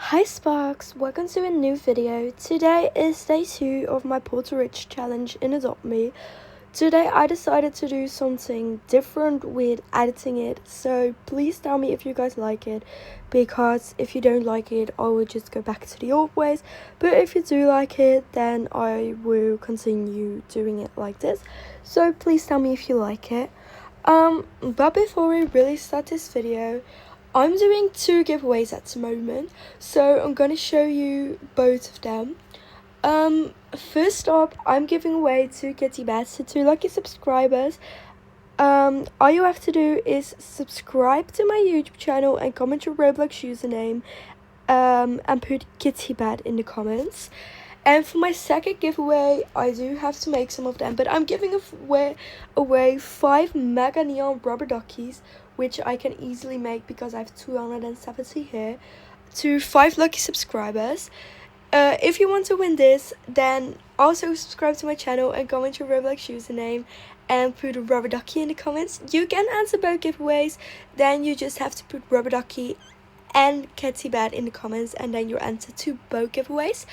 Hi Sparks, welcome to a new video. Today is day 2 of my Portal Rich challenge in Adopt Me. Today I decided to do something different with editing it, so please tell me if you guys like it, because if you don't like it I will just go back to the old ways, but if you do like it then I will continue doing it like this. So please tell me if you like it. But before we really start this video, I'm doing 2 giveaways at the moment, so I'm gonna show you both of them. First up, I'm giving away 2 kitty beds to 2 lucky subscribers. All you have to do is subscribe to my YouTube channel and comment your Roblox username, and put kitty bed in the comments. And for my second giveaway, I do have to make some of them, but I'm giving away 5 mega neon rubber duckies, which I can easily make because I have 270 here, to 5 lucky subscribers. If you want to win this, then also subscribe to my channel and comment your Roblox username and put a rubber ducky in the comments. You can answer both giveaways, then you just have to put rubber ducky and kitty bed in the comments, and then you'll enter to both giveaways.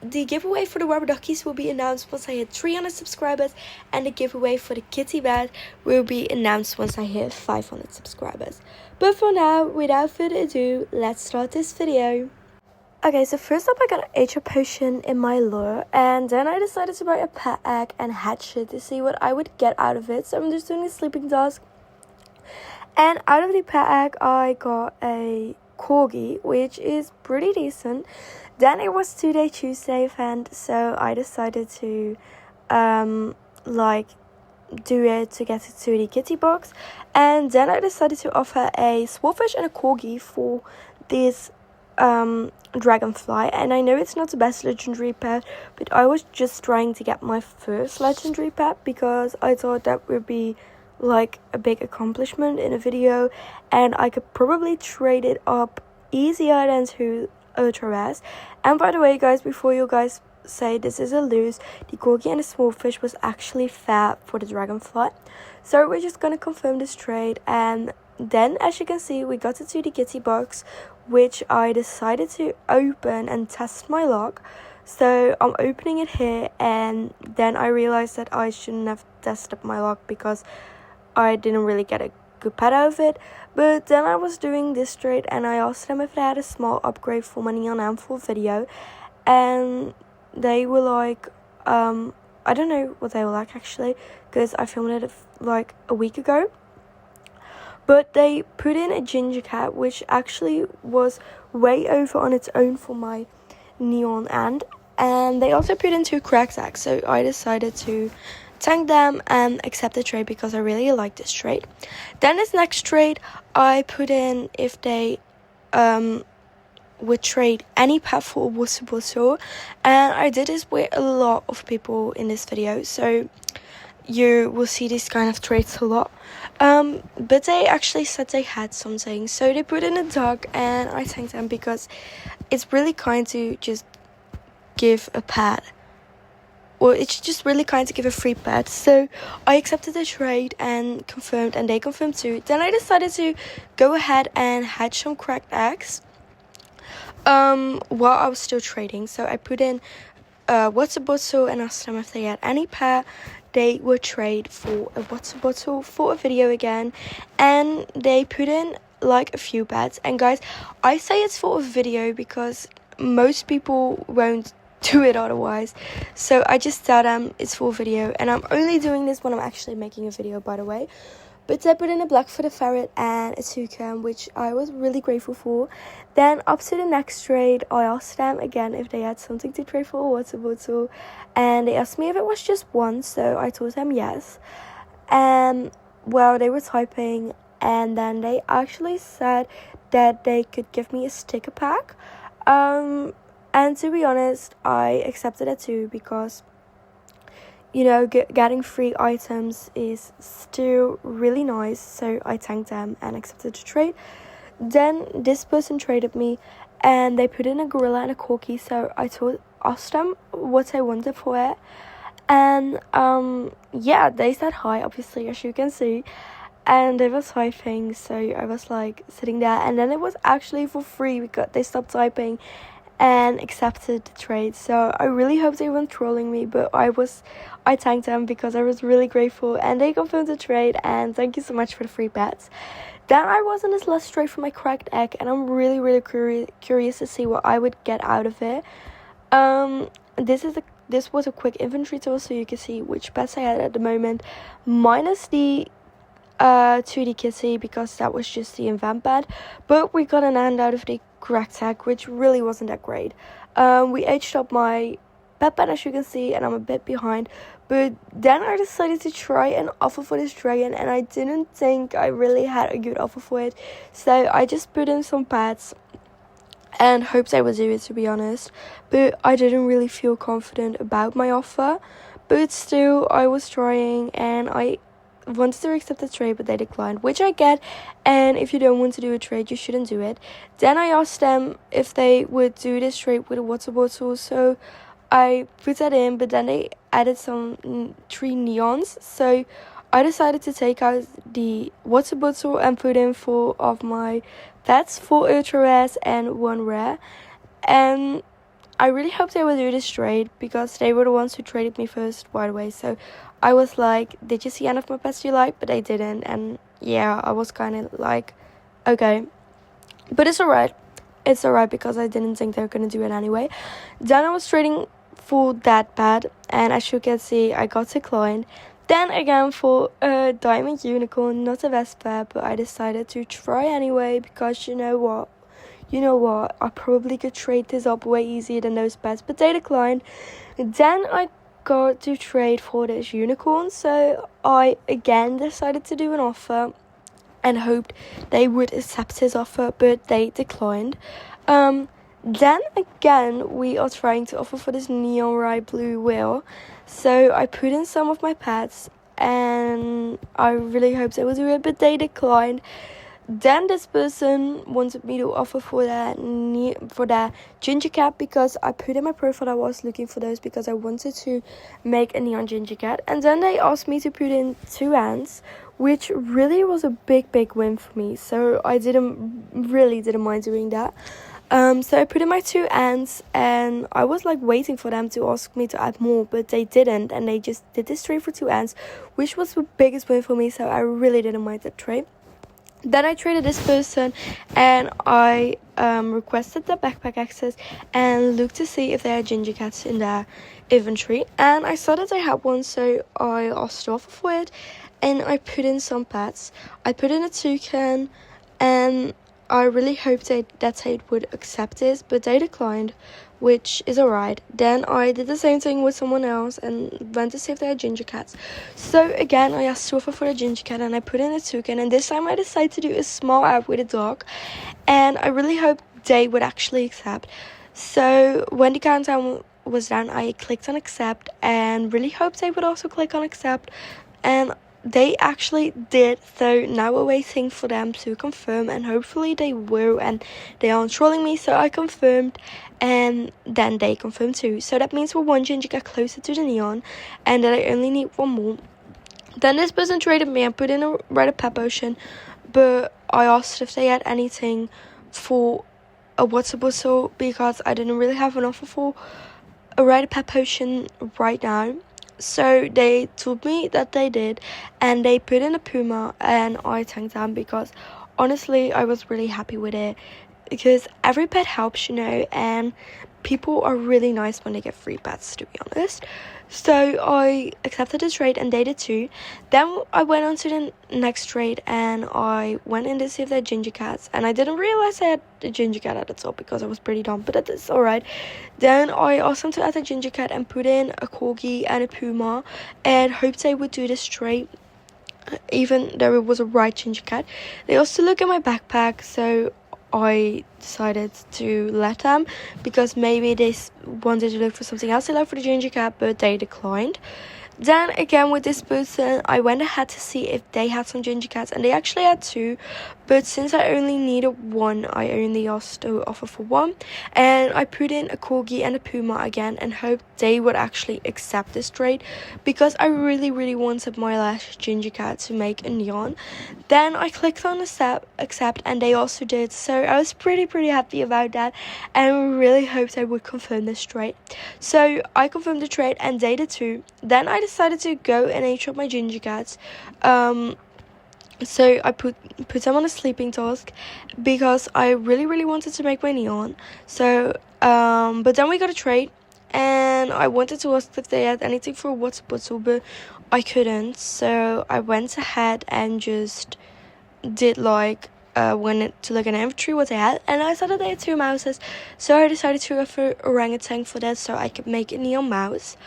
The giveaway for the rubber duckies will be announced once I hit 300 subscribers, and the giveaway for the kitty bed will be announced once I hit 500 subscribers. But for now, without further ado, let's start this video. Okay, so first up I got an HR potion in my lure, and then I decided to buy a pet egg and hatch it to see what I would get out of it. So I'm just doing a sleeping task, and out of the pet egg I got a corgi, which is pretty decent. Then it was Today Tuesday event, so I decided to do it to get it to the kitty box, and then I decided to offer a swordfish and a corgi for this dragonfly. And I know it's not the best legendary pet, but I was just trying to get my first legendary pet because I thought that would be like a big accomplishment in a video, and I could probably trade it up easier than to Ultra Rares. And by the way guys, before you guys say this is a lose, the corgi and the swordfish was actually fair for the dragonfly. So we're just gonna confirm this trade, and then as you can see we got it to the kitty box, which I decided to open and test my luck. So I'm opening it here, and then I realized that I shouldn't have tested my luck because I didn't really get a good pet out of it. But then I was doing this trade and I asked them if they had a small upgrade for my Neon Handful video, and they were like, I don't know what they were like actually, because I filmed it like a week ago. But they put in a ginger cat, which actually was way over on its own for my neon and they also put in 2 cracked eggs. So I decided to thank them and accept the trade because I really like this trade. Then this next trade I put in if they would trade any pet for a water bottle, and I did this with a lot of people in this video, so you will see these kind of trades a lot. But they actually said they had something, so they put in a dog, and I thanked them because it's really kind to just give a pet. Well, it's just really kind to give a free pet. So I accepted the trade and confirmed, and they confirmed too. Then I decided to go ahead and hatch some cracked eggs while I was still trading. So I put in water bottle and asked them if they had any pet. They would trade for a water bottle for a video again, and they put in like a few bets. And guys, I say it's for a video because most people won't do it otherwise, so I just tell them it's for a video, and I'm only doing this when I'm actually making a video, by the way. But they put in a black-footed ferret and a toucan, which I was really grateful for. Then up to the next trade, I asked them again if they had something to trade for a water bottle, and they asked me if it was just one, so I told them yes. And well, they were typing, and then they actually said that they could give me a sticker pack. And to be honest, I accepted it too because, you know, getting free items is still really nice. So I thanked them and accepted the trade. Then this person traded me, and they put in a gorilla and a corgi. So I asked them what they wanted for it, and yeah, they said hi, obviously, as you can see. and they were typing, so I was like sitting there, and then it was actually for free because they stopped typing and accepted the trade. So I really hope they weren't trolling me, but I thanked them because I was really grateful, and they confirmed the trade, and thank you so much for the free bets. Then I was in this last trade for my cracked egg, and I'm really curious to see what I would get out of it. This was a quick inventory tour, so you can see which bets I had at the moment, minus the 2D Kitty, because that was just the event bet, but we got an end out of the cracked egg, which really wasn't that great. We aged up my bet, as you can see, and I'm a bit behind, but then I decided to try an offer for this dragon, and I didn't think I really had a good offer for it, so I just put in some bets and hoped I would do it, to be honest, but I didn't really feel confident about my offer, but still I was trying, and I wanted to accept the trade, but they declined, which I get, and if you don't want to do a trade, you shouldn't do it. Then I asked them if they would do this trade with a water bottle, so I put that in, but then they added some 3 neons, so I decided to take out the water bottle and put in 4 of my bets, 4 ultra rares and 1 rare, and I really hope they will do this trade because they were the ones who traded me first, by the way. So I was like, did you see any of my bets you like? But they didn't, and yeah, I was kind of like, okay, but it's alright. It's alright because I didn't think they were gonna do it anyway. Then I was trading for that bet, and as you can see, I got declined. Then again for a diamond unicorn, not the best bet, but I decided to try anyway because you know what, I probably could trade this up way easier than those bets, but they declined. Then I got to trade for this unicorn, so I again decided to do an offer and hoped they would accept his offer, but they declined. Then again we are trying to offer for this neon right blue whale, so I put in some of my pets and I really hoped they would do it, but they declined. Then this person wanted me to offer for that ginger cat, because I put in my profile I was looking for those because I wanted to make a neon ginger cat, and then they asked me to put in 2 ants, which really was a big win for me, so I didn't mind doing that. So I put in my 2 ants, and I was like waiting for them to ask me to add more, but they didn't, and they just did this trade for 2 ants, which was the biggest win for me, so I really didn't mind that trade. Then I traded this person, and I requested the backpack access and looked to see if they had ginger cats in their inventory, and I saw that they had one, so I asked offer for it, and I put in some pets. I put in a toucan, and I really hoped that they would accept this, but they declined, which is alright. Then I did the same thing with someone else and went to see if they had ginger cats. So again, I asked to offer for a ginger cat, and I put in a toucan, and this time I decided to do a small app with a dog, and I really hoped they would actually accept. So when the countdown was done, I clicked on accept and really hoped they would also click on accept, and they actually did. So now we're waiting for them to confirm, and hopefully they will, and they aren't trolling me. So I confirmed, and then they confirmed too. So that means we're 1 ginger cat closer to the neon, and that I only need 1 more. Then this person traded me and put in a red pep potion, but I asked if they had anything for a water bottle because I didn't really have an offer for a red pep potion right now. So they told me that they did, and they put in a puma, and I thanked them because honestly I was really happy with it, because every pet helps, and people are really nice when they get free pets, to be honest. So I accepted the trade, and they did too. Then I went on to the next trade, and I went in to see if they had ginger cats, and I didn't realize I had a ginger cat at the top because I was pretty dumb, but that is alright. Then I asked them to add a ginger cat and put in a corgi and a puma, and hoped they would do this trade even though it was a right ginger cat. They also look at my backpack, so I decided to let them, because maybe they wanted to look for something else they like for the ginger cat, but they declined. Then again with this person, I went ahead to see if they had some ginger cats, and they actually had 2, but since I only needed one, I only asked to offer for one, and I put in a corgi and a puma again and hoped they would actually accept this trade, because I really wanted my last ginger cat to make a neon. Then I clicked on accept, and they also did, so I was pretty happy about that, and really hoped I would confirm this trade. So I confirmed the trade and they did too. Then I decided to go and age up my ginger cats. So I put them on a sleeping task because I really wanted to make my neon. So but then we got a trade, and I wanted to ask if they had anything for a water bottle, but I couldn't. So I went ahead and just did went to look at an inventory what they had, and I saw that they had 2 mouses. So I decided to offer orangutan for that, so I could make a neon mouse.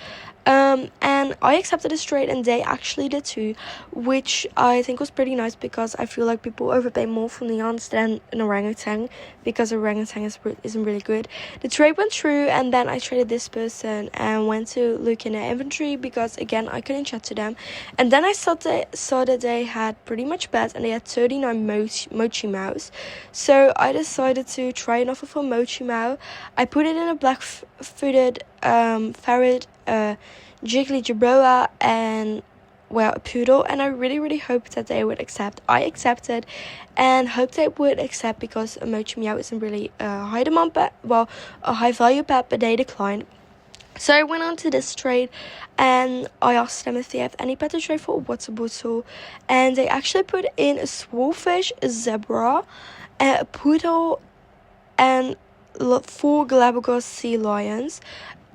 And I accepted it straight, and they actually did too, which I think was pretty nice, because I feel like people overpay more for neons than an orangutan, because orangutan isn't really good. The trade went through, and then I traded this person and went to look in their inventory, because again I couldn't chat to them. And then I saw that they had pretty much beds, and they had 39 Mochi Mouse. So I decided to try an offer for Mochi Mao. I put it in a black-footed ferret, Jiggly Jabroa, and a poodle, and I really hoped that they would accept. I accepted and hoped they would accept, because a Mochi Meow isn't really a high demand pet, a high value pet, but they declined. So I went on to this trade, and I asked them if they have any pet to trade for a water bottle, and they actually put in a swordfish, a zebra, a poodle, and 4 Galapagos sea lions,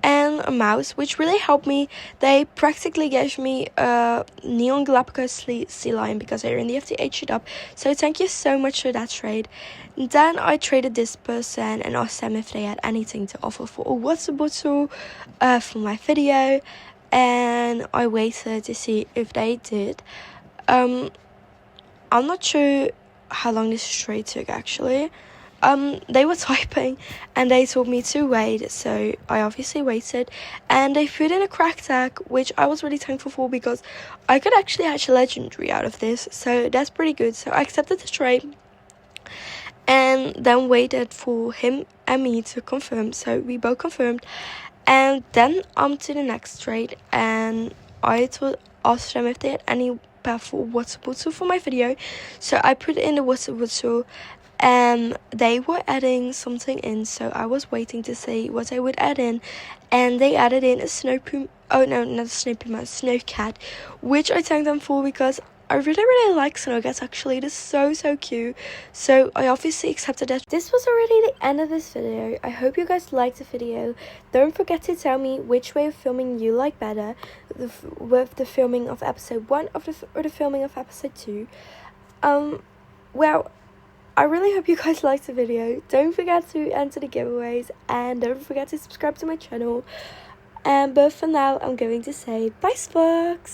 and a mouse, which really helped me. They practically gave me a neon Galapagos sea lion, because I only have to age it up. So thank you so much for that trade. And then I traded this person and asked them if they had anything to offer for a water bottle for my video, and I waited to see if they did. I'm not sure how long this trade took actually. They were typing, and they told me to wait, so I obviously waited, and they put in a crack tag, which I was really thankful for, because I could actually hatch a legendary out of this, so that's pretty good. So I accepted the trade, and then waited for him and me to confirm. So we both confirmed, and then to the next trade, and I asked them if they had any for water bottle for my video. So I put in the water bottle, and they were adding something in, so I was waiting to see what they would add in, and they added in a snow cat, which I thanked them for, because I really like snow cats actually. It is so cute. So I obviously accepted it. This was already the end of this video. I hope you guys liked the video. Don't forget to tell me which way of filming you like better, with the filming of episode 1 or the filming of episode 2. I really hope you guys liked the video. Don't forget to enter the giveaways, and don't forget to subscribe to my channel. But for now, I'm going to say bye, Sparks!